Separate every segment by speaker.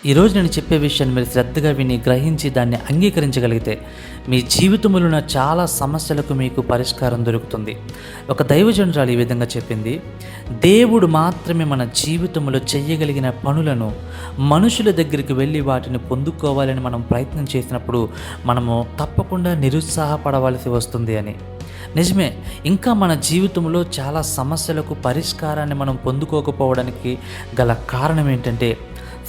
Speaker 1: ఈరోజు నేను చెప్పే విషయాన్ని మీరు శ్రద్ధగా విని గ్రహించి దాన్ని అంగీకరించగలిగితే మీ జీవితంలో ఉన్న చాలా సమస్యలకు మీకు పరిష్కారం దొరుకుతుంది. ఒక దైవజనురాలు ఈ విధంగా చెప్పింది, దేవుడు మాత్రమే మన జీవితంలో చేయగలిగిన పనులను మనుషుల దగ్గరికి వెళ్ళి వాటిని పొందుకోవాలని మనం ప్రయత్నం చేసినప్పుడు మనము తప్పకుండా నిరుత్సాహపడవలసి వస్తుంది అని. నిజమే, ఇంకా మన జీవితంలో చాలా సమస్యలకు పరిష్కారాన్ని మనం పొందుకోకపోవడానికి గల కారణం ఏంటంటే,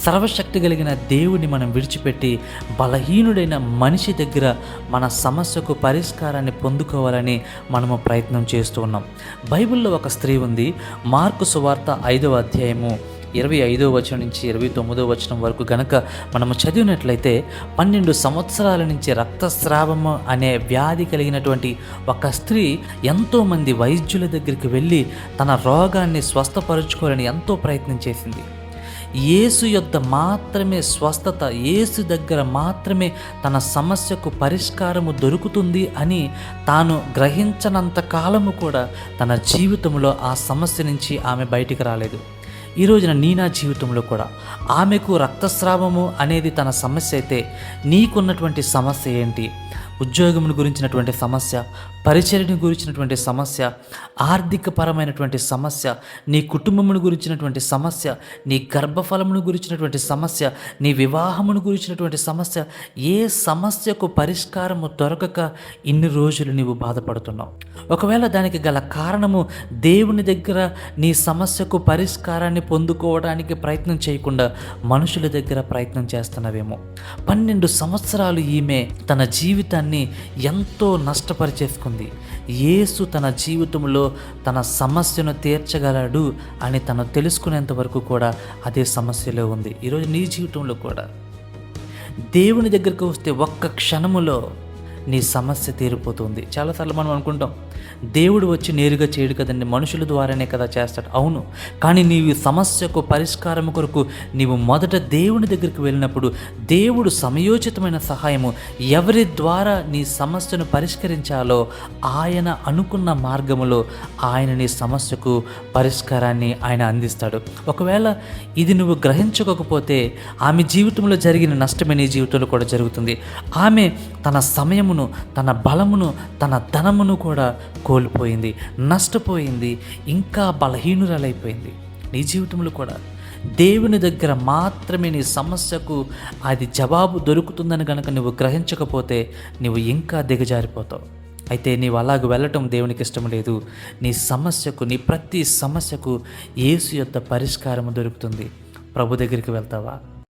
Speaker 1: సర్వశక్తి కలిగిన దేవుని మనం విడిచిపెట్టి బలహీనుడైన మనిషి దగ్గర మన సమస్యకు పరిష్కారాన్ని పొందుకోవాలని మనము ప్రయత్నం చేస్తూ ఉన్నాం. బైబిల్లో ఒక స్త్రీ ఉంది. మార్కు సువార్త 5వ అధ్యాయము 25వ వచనం నుంచి 29వ వచనం వరకు గనక మనము చదివినట్లయితే, 12 సంవత్సరాల నుంచి రక్తస్రావము అనే వ్యాధి కలిగినటువంటి ఒక స్త్రీ ఎంతోమంది వైద్యుల దగ్గరికి వెళ్ళి తన రోగాన్ని స్వస్థపరుచుకోవాలని ఎంతో ప్రయత్నం చేసింది. యేసు యొద్ద మాత్రమే స్వస్థత, యేసు దగ్గర మాత్రమే తన సమస్యకు పరిష్కారము దొరుకుతుంది అని తాను గ్రహించనంత కాలము కూడా తన జీవితంలో ఆ సమస్య నుంచి ఆమె బయటికి రాలేదు. ఈ రోజున నా జీవితంలో కూడా ఆమెకు రక్తస్రావము అనేది తన సమస్య అయితే, నీకున్నటువంటి సమస్య ఏంటి? ఉద్యోగమును గురించినటువంటి సమస్య, పరిచర్యను గురించినటువంటి సమస్య, ఆర్థికపరమైనటువంటి సమస్య, నీ కుటుంబమును గురించినటువంటి సమస్య, నీ గర్భఫలమును గురించినటువంటి సమస్య, నీ వివాహమును గురించినటువంటి సమస్య, ఏ సమస్యకు పరిష్కారము దొరకక ఇన్ని రోజులు నీవు బాధపడుతున్నావు. ఒకవేళ దానికి గల కారణము దేవుని దగ్గర నీ సమస్యకు పరిష్కారాన్ని పొందుకోవడానికి ప్రయత్నం చేయకుండా మనుషుల దగ్గర ప్రయత్నం చేస్తున్నావేమో. 12 సంవత్సరాలు ఈమె తన జీవితాన్ని ఎంతో నష్టపరిచేసుకుంది. యేసు తన జీవితంలో తన సమస్యను తీర్చగలడు అని తను తెలుసుకునేంత వరకు కూడా అదే సమస్యలో ఉంది. ఈరోజు నీ జీవితంలో కూడా దేవుని దగ్గరికి వస్తే ఒక్క క్షణములో నీ సమస్య తీరిపోతుంది. చాలాసార్లు మనం అనుకుంటాం, దేవుడు వచ్చి నేరుగా చేయడు కదండి, మనుషుల ద్వారానే కదా చేస్తాడు. అవును, కానీ నీవు సమస్యకు పరిష్కారం కొరకు నీవు మొదట దేవుని దగ్గరికి వెళ్ళినప్పుడు దేవుడు సమయోచితమైన సహాయము ఎవరి ద్వారా నీ సమస్యను పరిష్కరించాలో ఆయన అనుకున్న మార్గములో ఆయన నీ సమస్యకు పరిష్కారాన్ని ఆయన అందిస్తాడు. ఒకవేళ ఇది నువ్వు గ్రహించకపోతే ఆమె జీవితంలో జరిగిన నష్టమే నీ జీవితంలో కూడా జరుగుతుంది. ఆమె తన సమయమును, తన బలమును, తన ధనమును కూడా కోల్పోయింది, నష్టపోయింది, ఇంకా బలహీనురాలైపోయింది. నీ జీవితంలో కూడా దేవుని దగ్గర మాత్రమే నీ సమస్యకు అది జవాబు దొరుకుతుందని కనుక నువ్వు గ్రహించకపోతే నువ్వు ఇంకా దిగజారిపోతావు. అయితే నీవు అలాగ వెళ్ళటం దేవునికి ఇష్టం లేదు. నీ సమస్యకు, నీ ప్రతి సమస్యకు యేసు యొక్క పరిష్కారము దొరుకుతుంది. ప్రభు దగ్గరికి వెళ్తావా?